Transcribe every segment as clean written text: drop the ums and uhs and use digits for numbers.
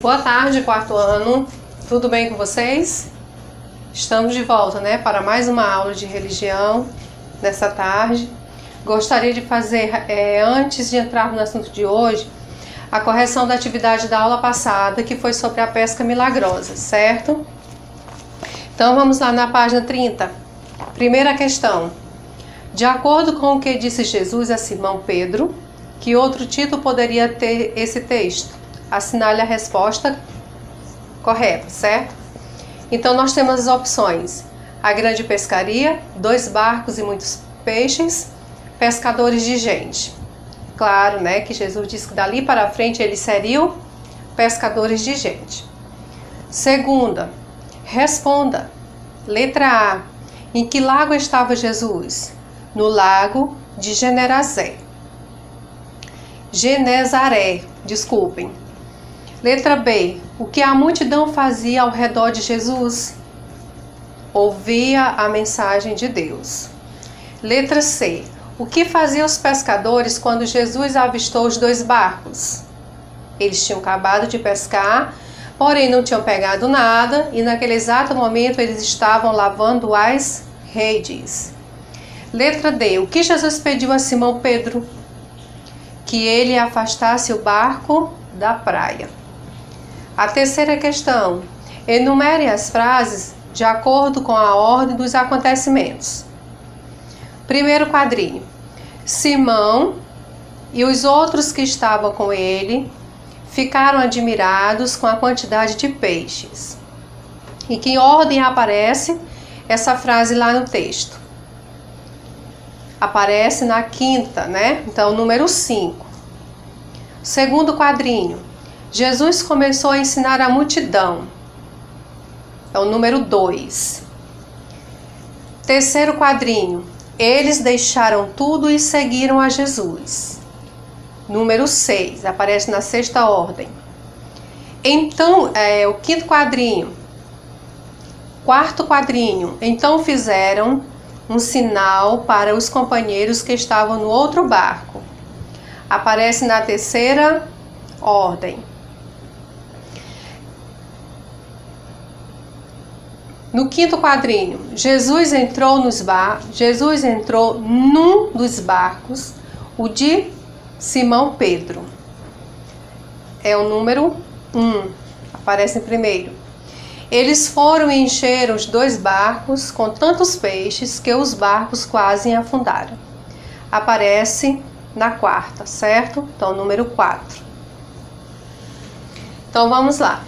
Boa tarde, quarto ano. Tudo bem com vocês? Estamos de volta, para mais uma aula de religião nessa tarde. Gostaria de fazer, antes de entrar no assunto de hoje, a correção da atividade da aula passada, que foi sobre a pesca milagrosa, certo? Então vamos lá na página 30. Primeira questão. De acordo com o que disse Jesus a Simão Pedro, que outro título poderia ter esse texto? Assinale a resposta correta, certo? Então nós temos as opções: a grande pescaria, 2 barcos e muitos peixes, pescadores de gente. Claro, que Jesus disse que dali para frente eles seriam pescadores de gente. Segunda, responda. Letra A. Em que lago estava Jesus? No lago de Genezaré. Desculpem. Letra B. O que a multidão fazia ao redor de Jesus? Ouvia a mensagem de Deus. Letra C. O que faziam os pescadores quando Jesus avistou os 2 barcos? Eles tinham acabado de pescar, porém não tinham pegado nada, e naquele exato momento eles estavam lavando as redes. Letra D. O que Jesus pediu a Simão Pedro? Que ele afastasse o barco da praia. A terceira questão. Enumere as frases de acordo com a ordem dos acontecimentos. Primeiro quadrinho. Simão e os outros que estavam com ele ficaram admirados com a quantidade de peixes. Em que ordem aparece essa frase lá no texto? Aparece na quinta, Então, número 5. Segundo quadrinho. Jesus começou a ensinar a multidão. É o número 2. Terceiro quadrinho. Eles deixaram tudo e seguiram a Jesus. Número 6. Aparece na sexta ordem. Então, o quinto quadrinho. Quarto quadrinho. Então fizeram um sinal para os companheiros que estavam no outro barco. Aparece na terceira ordem. No quinto quadrinho, Jesus entrou num dos barcos, o de Simão Pedro. É o número 1, aparece em primeiro. Eles foram e encheram os 2 barcos com tantos peixes que os barcos quase afundaram. Aparece na quarta, certo? Então, número 4. Então, vamos lá.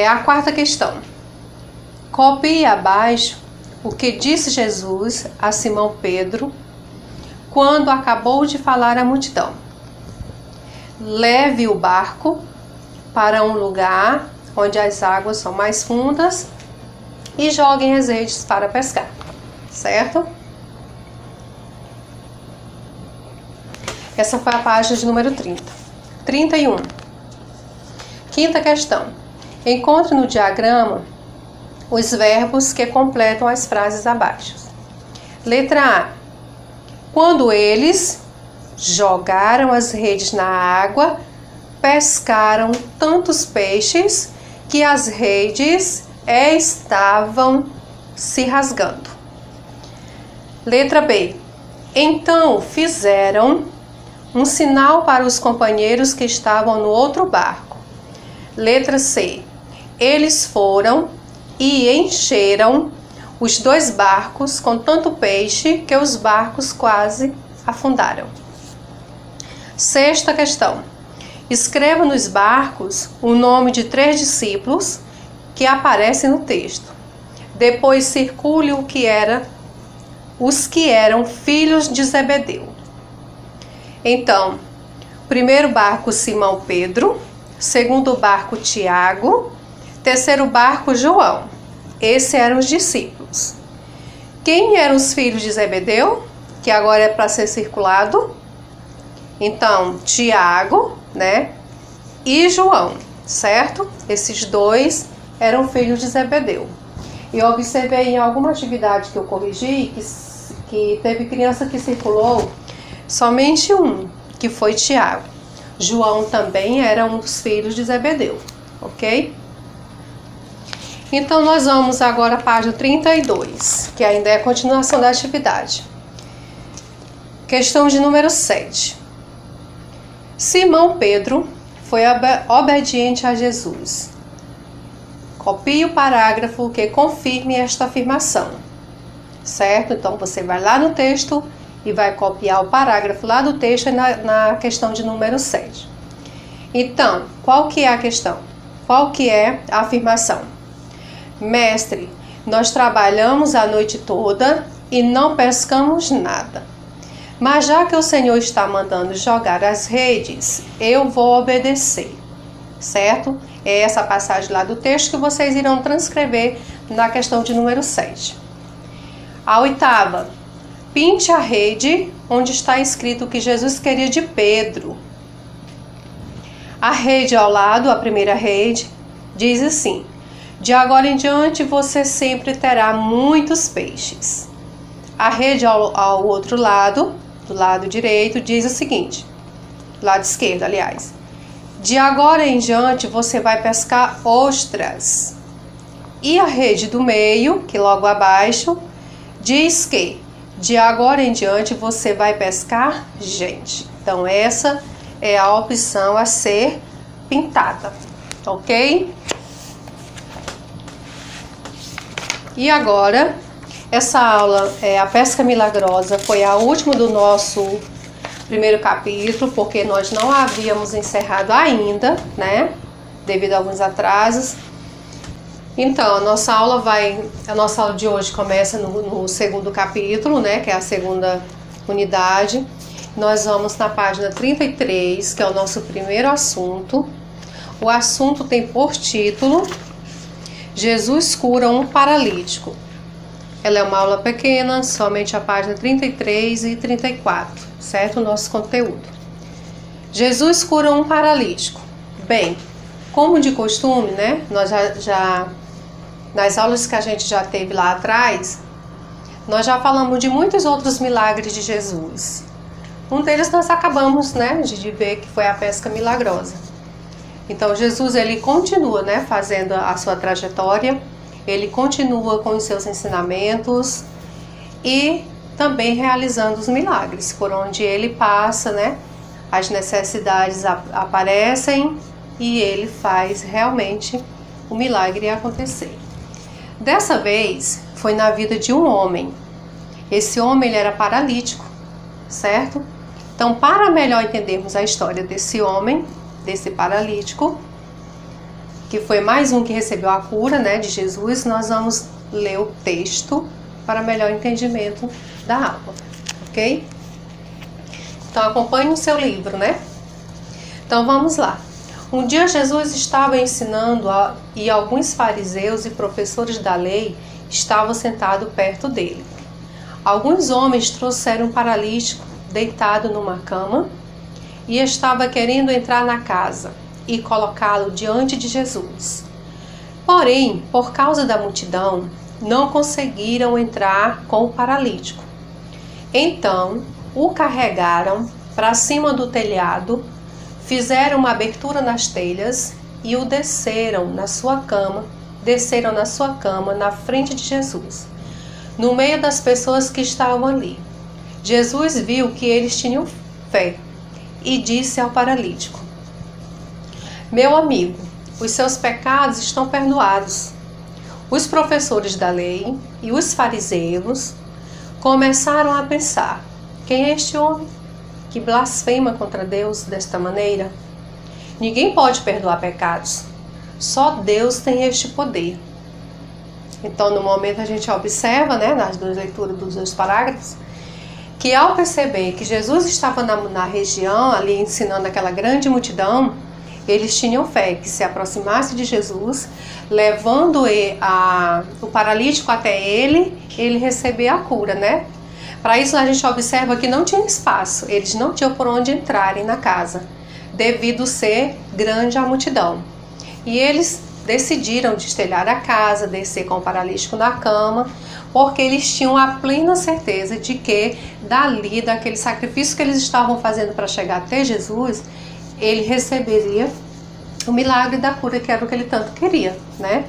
A quarta questão. Copie abaixo o que disse Jesus a Simão Pedro quando acabou de falar à multidão. Leve o barco para um lugar onde as águas são mais fundas e joguem as redes para pescar, certo? Essa foi a página de número 30. 31. Quinta questão. Encontre no diagrama os verbos que completam as frases abaixo. Letra A. Quando eles jogaram as redes na água, pescaram tantos peixes que as redes estavam se rasgando. Letra B. Então fizeram um sinal para os companheiros que estavam no outro barco. Letra C. Eles foram e encheram os 2 barcos com tanto peixe que os barcos quase afundaram. Sexta questão. Escreva nos barcos o nome de 3 discípulos que aparecem no texto. Depois circule os que eram filhos de Zebedeu. Então, primeiro barco Simão Pedro, segundo barco Tiago, terceiro barco João. Esses eram os discípulos. Quem eram os filhos de Zebedeu? Que agora é para ser circulado. Então, Tiago, e João, certo? Esses 2 eram filhos de Zebedeu. E eu observei em alguma atividade que eu corrigi que teve criança que circulou somente um, que foi Tiago. João também era um dos filhos de Zebedeu, ok? Então, nós vamos agora à página 32, que ainda é a continuação da atividade. Questão de número 7. Simão Pedro foi obediente a Jesus. Copie o parágrafo que confirme esta afirmação, certo? Então, você vai lá no texto e vai copiar o parágrafo lá do texto na questão de número 7. Então, qual que é a questão? Qual que é a afirmação? Mestre, nós trabalhamos a noite toda e não pescamos nada. Mas já que o Senhor está mandando jogar as redes, eu vou obedecer, certo? É essa passagem lá do texto que vocês irão transcrever na questão de número 7. A 8ª. Pinte a rede onde está escrito que Jesus queria de Pedro. A rede ao lado, a primeira rede, diz assim: de agora em diante você sempre terá muitos peixes. A rede ao outro lado, do lado direito, diz o seguinte, do lado esquerdo, aliás: de agora em diante você vai pescar ostras. E a rede do meio, que logo abaixo, diz que de agora em diante você vai pescar gente. Então, essa é a opção a ser pintada, ok? E agora, essa aula, a pesca milagrosa, foi a última do nosso primeiro capítulo, porque nós não havíamos encerrado ainda, né? Devido a alguns atrasos. Então, a nossa aula de hoje começa no segundo capítulo, né? Que é a segunda unidade. Nós vamos na página 33, que é o nosso primeiro assunto. O assunto tem por título: Jesus cura um paralítico. Ela é uma aula pequena, somente a página 33 e 34, certo? O nosso conteúdo. Jesus cura um paralítico. Bem, como de costume, né? Nós já nas aulas que a gente já teve lá atrás, nós já falamos de muitos outros milagres de Jesus. Um deles nós acabamos, né, de ver que foi a pesca milagrosa. Então, Jesus, ele continua, né, fazendo a sua trajetória, ele continua com os seus ensinamentos e também realizando os milagres. Por onde ele passa, né, as necessidades aparecem e ele faz realmente o milagre acontecer. Dessa vez, foi na vida de um homem. Esse homem, ele era paralítico, certo? Então, para melhor entendermos a história desse homem, desse paralítico, que foi mais um que recebeu a cura, né, de Jesus, nós vamos ler o texto para melhor entendimento da aula, ok? Então, acompanhe o seu livro, né? Então, vamos lá. Um dia Jesus estava ensinando e alguns fariseus e professores da lei estavam sentados perto dele. Alguns homens trouxeram um paralítico deitado numa cama e estava querendo entrar na casa e colocá-lo diante de Jesus. Porém, por causa da multidão, não conseguiram entrar com o paralítico. Então, o carregaram para cima do telhado, fizeram uma abertura nas telhas e o desceram na sua cama na frente de Jesus, no meio das pessoas que estavam ali. Jesus viu que eles tinham fé e disse ao paralítico: meu amigo, os seus pecados estão perdoados. Os professores da lei e os fariseus começaram a pensar: quem é este homem que blasfema contra Deus desta maneira? Ninguém pode perdoar pecados. Só Deus tem este poder. Então, no momento a gente observa, né, nas duas leituras dos dois parágrafos, que ao perceber que Jesus estava na região, ali ensinando aquela grande multidão, eles tinham fé que se aproximasse de Jesus, levando o paralítico até ele receber a cura, né? Para isso a gente observa que não tinha espaço, eles não tinham por onde entrarem na casa, devido ser grande a multidão. E eles decidiram destelhar a casa, descer com o paralítico na cama, porque eles tinham a plena certeza de que daquele sacrifício que eles estavam fazendo para chegar até Jesus, ele receberia o milagre da cura, que era o que ele tanto queria, né?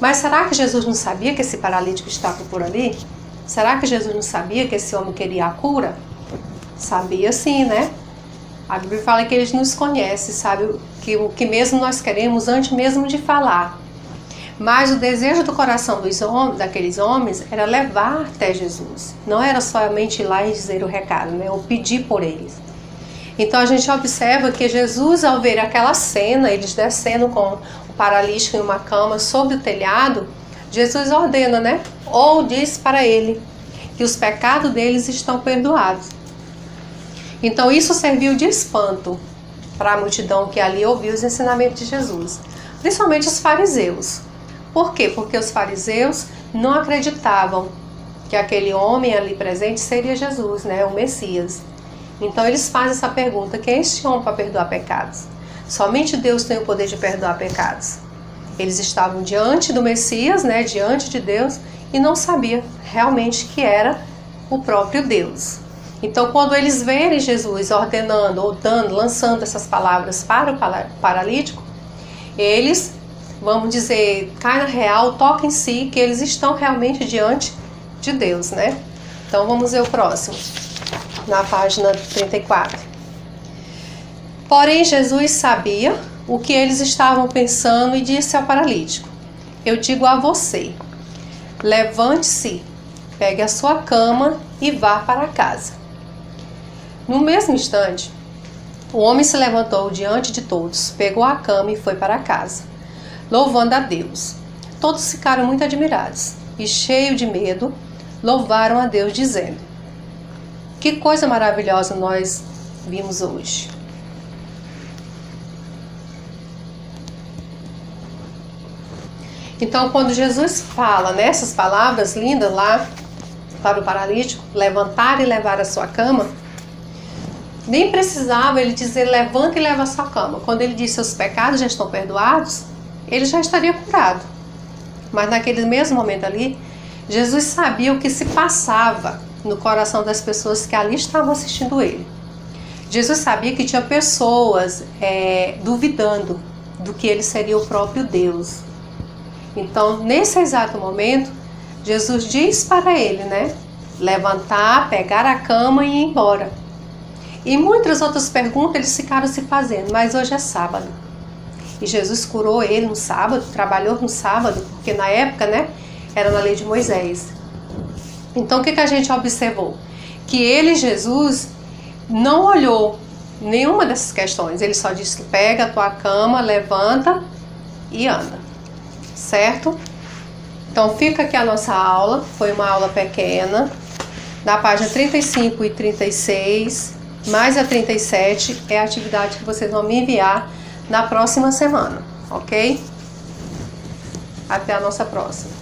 Mas será que Jesus não sabia que esse paralítico estava por ali? Será que Jesus não sabia que esse homem queria a cura? Sabia sim, né? A Bíblia fala que ele nos conhece, sabe o que mesmo nós queremos antes mesmo de falar. Mas o desejo do coração daqueles homens era levar até Jesus. Não era somente ir lá e dizer o recado, né? Ou pedir por eles. Então a gente observa que Jesus, ao ver aquela cena, eles descendo com o paralítico em uma cama sobre o telhado, Jesus ordena, né? Ou diz para ele que os pecados deles estão perdoados. Então isso serviu de espanto para a multidão que ali ouviu os ensinamentos de Jesus, principalmente os fariseus. Por quê? Porque os fariseus não acreditavam que aquele homem ali presente seria Jesus, né? O Messias. Então eles fazem essa pergunta: quem é este homem para perdoar pecados? Somente Deus tem o poder de perdoar pecados. Eles estavam diante do Messias, né? Diante de Deus, e não sabiam realmente que era o próprio Deus. Então quando eles verem Jesus ordenando ou lançando essas palavras para o paralítico, eles, vamos dizer, cai na real, toca em si, que eles estão realmente diante de Deus, né? Então vamos ver o próximo, na página 34. Porém Jesus sabia o que eles estavam pensando e disse ao paralítico: eu digo a você, levante-se, pegue a sua cama e vá para casa. No mesmo instante, o homem se levantou diante de todos, pegou a cama e foi para casa, louvando a Deus. Todos ficaram muito admirados e, cheios de medo, louvaram a Deus, dizendo: que coisa maravilhosa nós vimos hoje. Então, quando Jesus fala nessas palavras lindas lá para o paralítico, levantar e levar a sua cama, nem precisava ele dizer levanta e leva a sua cama. Quando ele disse seus pecados já estão perdoados, ele já estaria curado. Mas naquele mesmo momento ali, Jesus sabia o que se passava no coração das pessoas que ali estavam assistindo ele. Jesus sabia que tinha pessoas duvidando do que ele seria o próprio Deus. Então, nesse exato momento, Jesus diz para ele, né? Levantar, pegar a cama e ir embora. E muitas outras perguntas eles ficaram se fazendo, mas hoje é sábado. E Jesus curou ele no sábado, trabalhou no sábado, porque na época, né, era na lei de Moisés. Então o que a gente observou? Que ele, Jesus, não olhou nenhuma dessas questões. Ele só disse: pega a tua cama, levanta e anda. Certo? Então fica aqui a nossa aula. Foi uma aula pequena. Na página 35 e 36, mais a 37, é a atividade que vocês vão me enviar na próxima semana. Ok? Até a nossa próxima.